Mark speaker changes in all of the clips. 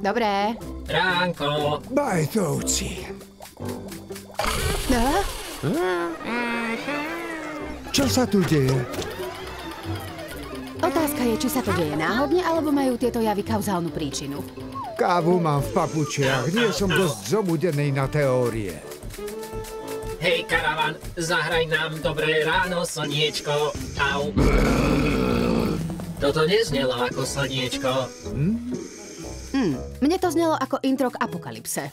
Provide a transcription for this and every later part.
Speaker 1: Dobré.
Speaker 2: Ránko.
Speaker 3: Bajtovci. Čo sa tu deje?
Speaker 1: Otázka je, či sa to deje náhodne, alebo majú tieto javy kauzálnu príčinu.
Speaker 3: Kávu mám v papučiach, nie som dosť zobudený na teórie.
Speaker 2: Hej, karavan, zahraj nám Dobré ráno, slniečko. Au. Toto neznelo ako slniečko.
Speaker 1: Mne to znelo ako intro k apokalypse.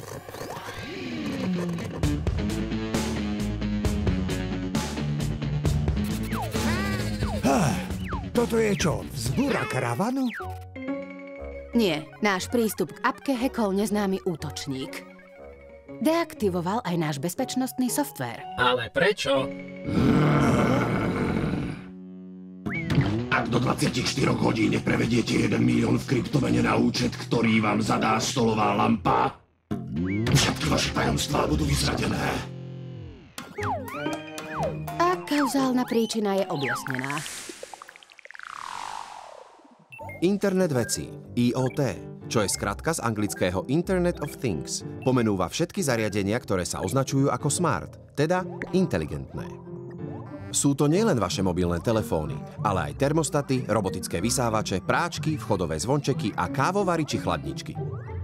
Speaker 3: Toto je čo, vzbúra karavanu?
Speaker 1: Nie, náš prístup k apke hackol neznámy útočník. Deaktivoval aj náš bezpečnostný softvér.
Speaker 2: Ale prečo?
Speaker 4: Ak do 24 hodín neprevediete 1 milión v kryptomene na účet, ktorý vám zadá stolová lampa, všetky vaše tajomstvá budú vyzradené.
Speaker 1: A kauzálna príčina je objasnená.
Speaker 5: Internet vecí, IoT, čo je skratka z anglického Internet of Things, pomenúva všetky zariadenia, ktoré sa označujú ako smart, teda inteligentné. Sú to nielen vaše mobilné telefóny, ale aj termostaty, robotické vysávače, práčky, vchodové zvončeky a kávovary či chladničky.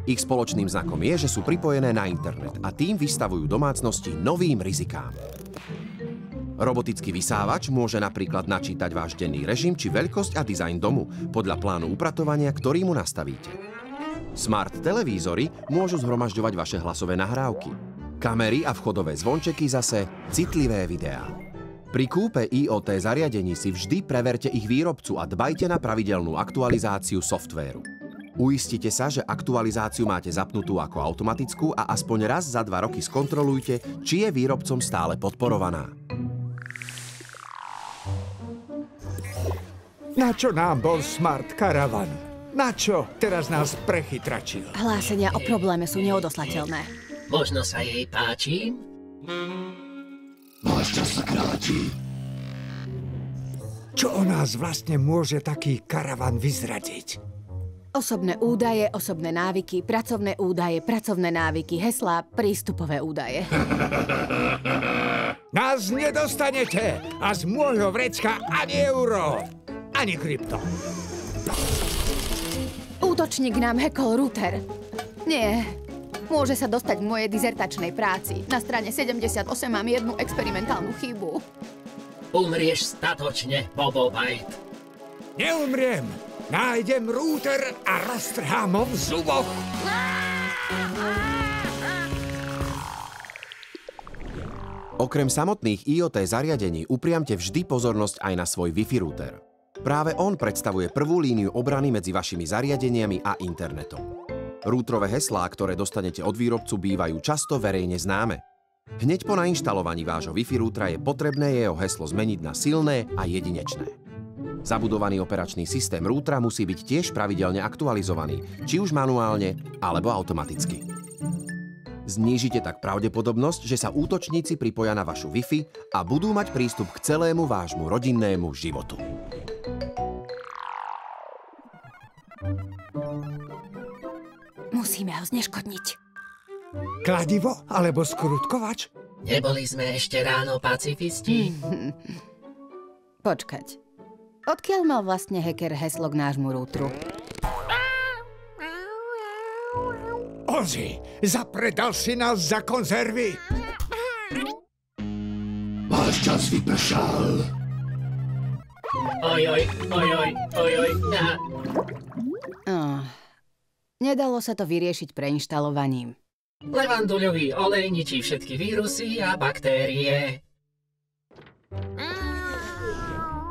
Speaker 5: Ich spoločným znakom je, že sú pripojené na internet a tým vystavujú domácnosti novým rizikám. Robotický vysávač môže napríklad načítať váš denný režim či veľkosť a dizajn domu podľa plánu upratovania, ktorý mu nastavíte. Smart televízory môžu zhromažďovať vaše hlasové nahrávky. Kamery a vchodové zvončeky zase citlivé videá. Pri kúpe IoT zariadení si vždy preverte ich výrobcu a dbajte na pravidelnú aktualizáciu softvéru. Uistite sa, že aktualizáciu máte zapnutú ako automatickú a aspoň raz za 2 roky skontrolujte, či je výrobcom stále podporovaná.
Speaker 3: Na čo nám bol smart karavan? Na čo teraz nás prechytračil?
Speaker 1: Hlásenia o probléme sú neodoslateľné.
Speaker 2: Možno sa jej páči?
Speaker 4: Váš čas sa kráti.
Speaker 3: Čo o nás vlastne môže taký karavan vyzradiť?
Speaker 1: Osobné údaje, osobné návyky, pracovné údaje, pracovné návyky, heslá, prístupové údaje.
Speaker 3: Nás nedostanete a z môjho vrecka ani euro, ani krypto.
Speaker 1: Útočník nám hackol router. Nie, môže sa dostať k mojej dizertačnej práci. Na strane 78 mám jednu experimentálnu chybu.
Speaker 2: Umrieš statočne, Bobo Bite.
Speaker 3: Neumriem. Nájdem router a roztrhám ho v zuboch.
Speaker 5: Okrem samotných IoT zariadení upriamte vždy pozornosť aj na svoj Wi-Fi router. Práve on predstavuje prvú líniu obrany medzi vašimi zariadeniami a internetom. Routerové heslá, ktoré dostanete od výrobcu, bývajú často verejne známe. Hneď po nainštalovaní vášho Wi-Fi routera je potrebné jeho heslo zmeniť na silné a jedinečné. Zabudovaný operačný systém routera musí byť tiež pravidelne aktualizovaný, či už manuálne, alebo automaticky. Znížite tak pravdepodobnosť, že sa útočníci pripoja na vašu Wi-Fi a budú mať prístup k celému vášmu rodinnému životu.
Speaker 1: Musíme ho zneškodniť.
Speaker 3: Kladivo alebo skrutkovač?
Speaker 2: Neboli sme ešte ráno pacifisti?
Speaker 1: Počkať. Odkiaľ mal vlastne hacker heslo k nášmu routeru?
Speaker 3: Ozzy, zapredal si nás za konzervy?
Speaker 4: Váš čas vypršal.
Speaker 2: Ojoj.
Speaker 1: Nedalo sa to vyriešiť preinštalovaním.
Speaker 2: Levanduľový olej ničí všetky vírusy a baktérie.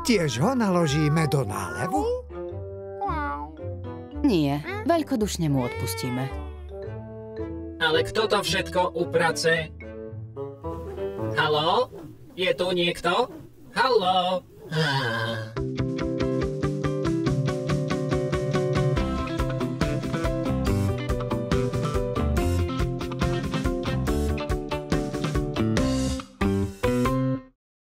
Speaker 3: Tiež ho naložíme do nálevu?
Speaker 1: Nie, veľkodušne mu odpustíme.
Speaker 2: Ale kto to všetko uprace? Haló? Je tu niekto? Haló?